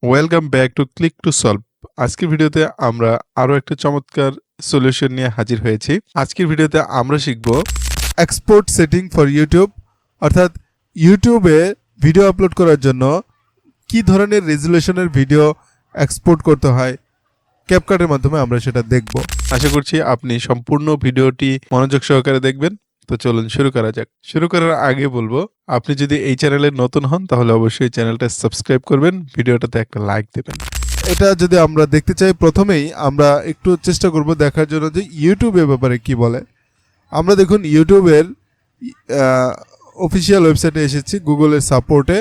Welcome back to click to solve. আজকের ভিডিওতে আমরা আরো একটা চমৎকার সলিউশন নিয়ে হাজির হয়েছি। আজকের ভিডিওতে আমরা শিখব এক্সপোর্ট সেটিং ফর ইউটিউব, অর্থাৎ ইউটিউবে ভিডিও আপলোড করার জন্য কি ধরনের রেজুলেশনের ভিডিও এক্সপোর্ট করতে হয় ক্যাপকাটের মাধ্যমে আমরা সেটা দেখব। আশা করছি আপনি সম্পূর্ণ ভিডিওটি মনোযোগ সহকারে দেখবেন। তো চলুন শুরু করা যাক। শুরু করার আগে বলবো, আপনি যদি এই চ্যানেলে নতুন হন তাহলে অবশ্যই চ্যানেলটা সাবস্ক্রাইব করবেন, ভিডিওটাতে একটা লাইক দেবেন। এটা যদি আমরা দেখতে চাই, প্রথমেই আমরা একটু চেষ্টা করব দেখার জন্য যে ইউটিউবের ব্যাপারে কি বলে। আমরা দেখুন ইউটিউবের অফিসিয়াল ওয়েবসাইটে এসেছি, গুগলের সাপোর্টে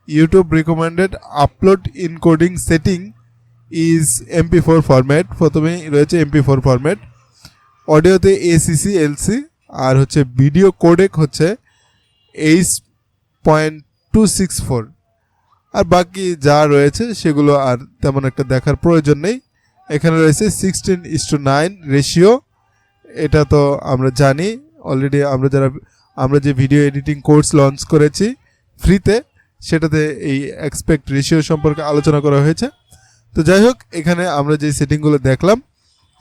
YouTube recommended upload encoding setting is MP4 format. প্রথমেই রয়েছে MP4 ফরম্যাট, অডিওতে ACC LC, আর হচ্ছে ভিডিও কোডেক হচ্ছে H.264, আর বাকি যা রয়েছে সেগুলো আর তেমন একটা দেখার প্রয়োজন নেই। এখানে রয়েছে 16:9 রেশিও, এটা তো আমরা জানি অলরেডি। আমরা যে ভিডিও এডিটিং কোর্স লঞ্চ করেছি ফ্রিতে, সেটাতে এই এক্সপেক্ট রেশিও সম্পর্কে আলোচনা করা হয়েছে। তো যাই হোক, এখানে আমরা যে সেটিংগুলো দেখলাম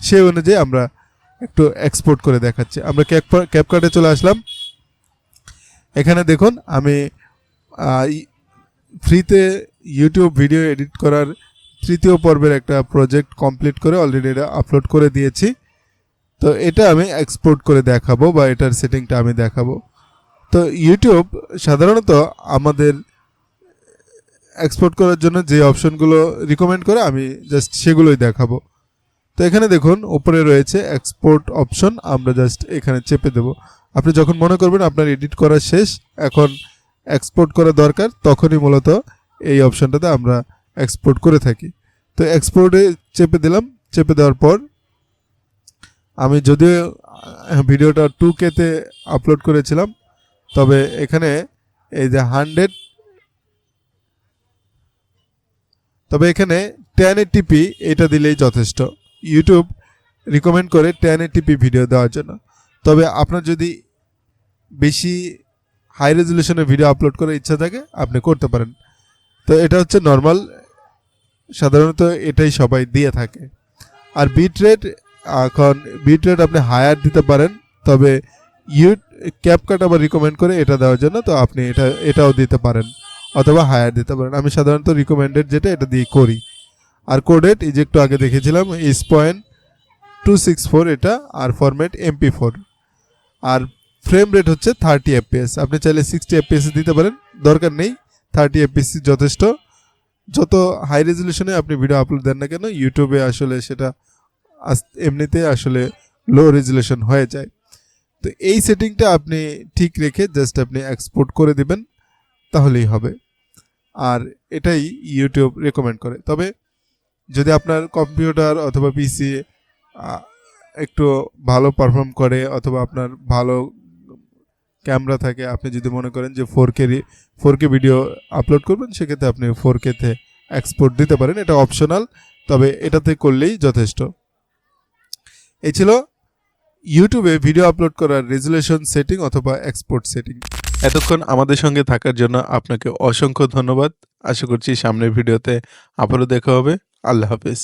সেই অনুযায়ী আমরা একটু এক্সপোর্ট করে দেখাচ্ছি। আমরা ক্যাপকাটে চলে আসলাম। এখানে দেখুন আমি ফ্রিতে ইউটিউব ভিডিও এডিট করার তৃতীয় পর্বের একটা প্রজেক্ট কমপ্লিট করে অলরেডি এটা আপলোড করে দিয়েছি। তো এটা আমি এক্সপোর্ট করে দেখাবো, বা এটার সেটিংটা আমি দেখাবো। তো ইউটিউব সাধারণত আমাদের এক্সপোর্ট করার জন্য যে অপশনগুলো রিকমেন্ড করে আমি জাস্ট সেগুলোই দেখাবো। তো এখানে দেখুন উপরে রয়েছে এক্সপোর্ট অপশন, আমরা জাস্ট এখানে চেপে দেব। আপনি যখন মনে করবেন আপনার এডিট করা শেষ, এখন এক্সপোর্ট করা দরকার, তখনই মূলত এই অপশনটাতে আমরা এক্সপোর্ট করে থাকি। তো এক্সপোর্টে চেপে দিলাম। চেপে দেওয়ার পর আমি যদিও ভিডিওটা 2K-তে আপলোড করেছিলাম, তবে এখানে এই যে 1080p এটা দিলেই যথেষ্ট। ইউটিউব রিকমেন্ড করে 1080p ভিডিও দেওয়ার জন্য। তবে আপনার যদি বেশি হাই রেজুলেশনের ভিডিও আপলোড করার ইচ্ছা থাকে আপনি করতে পারেন। তো এটা হচ্ছে নর্মাল, সাধারণত এটাই সবাই দিয়ে থাকে। আর বিটরেট, এখন বিটরেট আপনি হায়ার দিতে পারেন, তবে ক্যাপকাট আবার রিকমেন্ড করে এটা দেওয়ার জন্য, তো আপনি এটাও দিতে পারেন অথবা হায়ার দিতে পারেন। আমি সাধারণত রিকমেন্ডেড যেটা এটা দিয়ে করি। আর কোডেট এই যে একটু আগে দেখেছিলাম H.264 এটা, আর ফরম্যাট MP4, আর ফ্রেম রেট হচ্ছে 30 FPS। আপনি চাইলে 60 FPS দিতে পারেন, দরকার নেই, 30 FPS যথেষ্ট। যত হাই রেজুলেশনে আপনি ভিডিও আপলোড দেন না কেন, ইউটিউবে আসলে সেটা এমনিতে আসলে লো রেজুলেশন হয়ে যায়। তো এই সেটিংটা আপনি ঠিক রেখে জাস্ট আপনি এক্সপোর্ট করে দিবেন, তাহলেই হবে। আর এটাই ইউটিউব রেকমেন্ড করে। তবে যদি আপনার কম্পিউটার অথবা পিসি একটু ভালো পারফর্ম করে, অথবা আপনার ভালো ক্যামেরা থাকে, আপনি যদি মনে করেন যে 4K ভিডিও আপলোড করবেন, সেক্ষেত্রে আপনি 4K-তে এক্সপোর্ট দিতে পারেন। এটা অপশনাল, তবে এটাতে করলেই যথেষ্ট। এই ছিল ইউটিউবে ভিডিও আপলোড করার রেজুলেশন সেটিং অথবা এক্সপোর্ট সেটিং। এতক্ষণ আমাদের সঙ্গে থাকার জন্য আপনাকে অসংখ্য ধন্যবাদ। আশা করছি সামনের ভিডিওতে আবারও দেখা হবে। আল্লাহ হাফেজ।